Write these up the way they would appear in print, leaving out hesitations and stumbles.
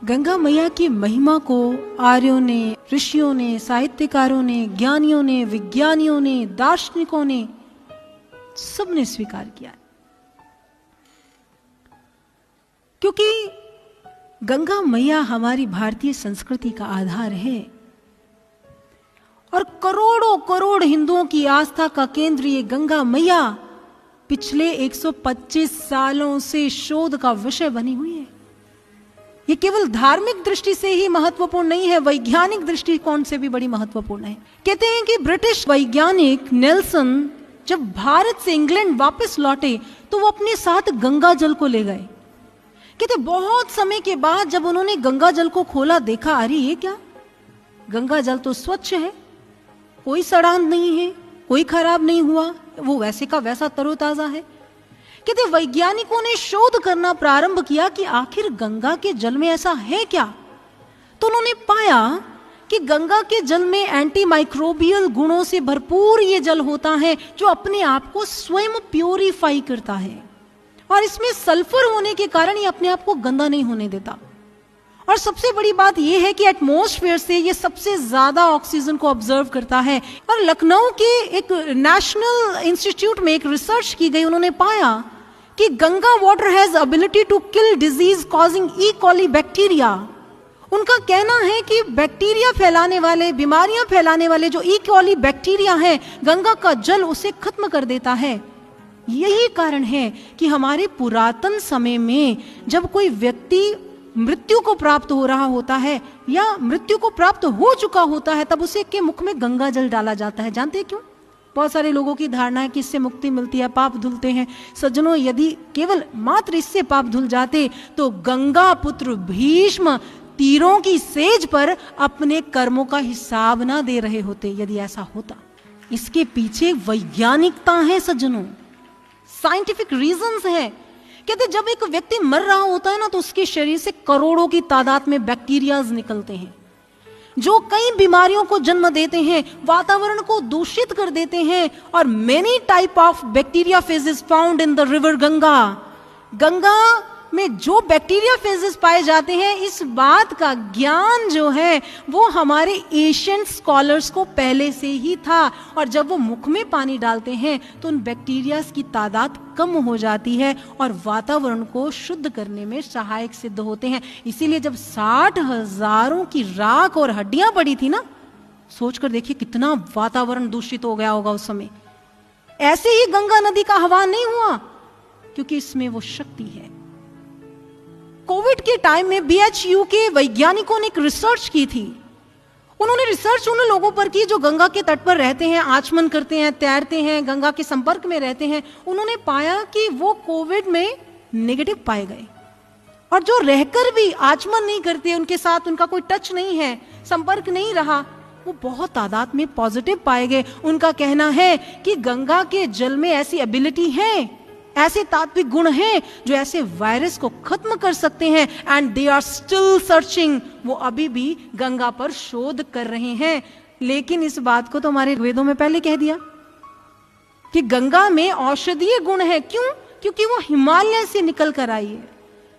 गंगा मैया की महिमा को आर्यों ने, ऋषियों ने, साहित्यकारों ने, ज्ञानियों ने, विज्ञानियों ने, दार्शनिकों ने सबने स्वीकार किया, क्योंकि गंगा मैया हमारी भारतीय संस्कृति का आधार है और करोड़ों करोड़ हिंदुओं की आस्था का केंद्र ये गंगा मैया पिछले 125 सालों से शोध का विषय बनी हुई है। ये केवल धार्मिक दृष्टि से ही महत्वपूर्ण नहीं है, वैज्ञानिक दृष्टिकोण से भी बड़ी महत्वपूर्ण है। कहते हैं कि ब्रिटिश वैज्ञानिक नेल्सन जब भारत से इंग्लैंड वापस लौटे तो वो अपने साथ गंगा जल को ले गए। कहते बहुत समय के बाद जब उन्होंने गंगा जल को खोला, देखा अरे ये क्या, गंगा जल तो स्वच्छ है, कोई सड़ांध नहीं है, कोई खराब नहीं हुआ, वो वैसे का वैसा तरोताजा है। कहते वैज्ञानिकों ने शोध करना प्रारंभ किया कि आखिर गंगा के जल में ऐसा है क्या। तो उन्होंने पाया कि गंगा के जल में एंटी माइक्रोबियल गुणों से भरपूर ये जल होता है जो अपने आप को स्वयं प्योरीफाई करता है और इसमें सल्फर होने के कारण ये अपने आप को गंदा नहीं होने देता। और सबसे बड़ी बात यह है कि एटमॉस्फेयर से ये सबसे ज्यादा ऑक्सीजन को ऑब्जर्व करता है। और लखनऊ के एक नेशनल इंस्टीट्यूट में एक रिसर्च की गई, उन्होंने पाया कि Ganga water has ability to kill disease causing E coli bacteria. उनका कहना है कि बैक्टीरिया फैलाने वाले, बीमारियां फैलाने वाले जो ई कॉली बैक्टीरिया हैं, गंगा का जल उसे खत्म कर देता है। यही कारण है कि हमारे पुरातन समय में जब कोई व्यक्ति मृत्यु को प्राप्त हो रहा होता है या मृत्यु को प्राप्त हो चुका होता है, तब उसे के मुख में गंगा जल डाला जाता है। जानते हैं क्यों? बहुत सारे लोगों की धारणा है कि इससे मुक्ति मिलती है, पाप धुलते हैं। सज्जनों, यदि केवल मात्र इससे पाप धुल जाते तो गंगा पुत्र भीष्म तीरों की सेज पर अपने कर्मों का हिसाब ना दे रहे होते। यदि ऐसा होता, इसके पीछे वैज्ञानिकता है सज्जनों, साइंटिफिक रीजंस है। कहते जब एक व्यक्ति मर रहा होता है ना, तो उसके शरीर से करोड़ों की तादाद में बैक्टीरियाज निकलते हैं जो कई बीमारियों को जन्म देते हैं, वातावरण को दूषित कर देते हैं। और many type of bacteria phases found in the river Ganga. Ganga में जो बैक्टीरिया फेजेस पाए जाते हैं, इस बात का ज्ञान जो है वो हमारे एशियन स्कॉलर्स को पहले से ही था। और जब वो मुख में पानी डालते हैं तो उन बैक्टीरियाज की तादाद कम हो जाती है और वातावरण को शुद्ध करने में सहायक सिद्ध होते हैं। इसीलिए जब 60,000 की राख और हड्डियां पड़ी थी ना, सोचकर देखिए कितना वातावरण दूषित हो गया होगा उस समय। ऐसे ही गंगा नदी का आह्वान नहीं हुआ, क्योंकि इसमें वो शक्ति है। कोविड के टाइम में BHU के वैज्ञानिकों ने एक रिसर्च की थी। उन्होंने रिसर्च उन लोगों पर की जो गंगा के तट पर रहते हैं, आचमन करते हैं, तैरते हैं, गंगा के संपर्क में रहते हैं। उन्होंने पाया कि वो कोविड में नेगेटिव पाए गए, और जो रहकर भी आचमन नहीं करते, उनके साथ उनका कोई टच नहीं है, संपर्क नहीं रहा, वो बहुत तादाद में पॉजिटिव पाए गए। उनका कहना है कि गंगा के जल में ऐसी एबिलिटी है, ऐसे तात्विक गुण हैं जो ऐसे वायरस को खत्म कर सकते हैं। And they are still searching, वो अभी भी गंगा पर शोध कर रहे हैं। लेकिन इस बात को तो हमारे वेदों में पहले कह दिया कि गंगा में औषधीय गुण है। क्यों? क्योंकि वो हिमालय से निकल कर आई है।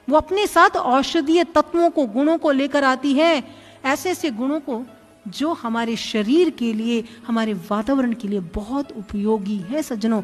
वो अपने साथ औषधीय तत्वों को, गुणों को लेकर आती है, ऐसे ऐसे गुणों को जो हमारे शरीर के लिए, हमारे वातावरण के लिए बहुत उपयोगी है सज्जनों।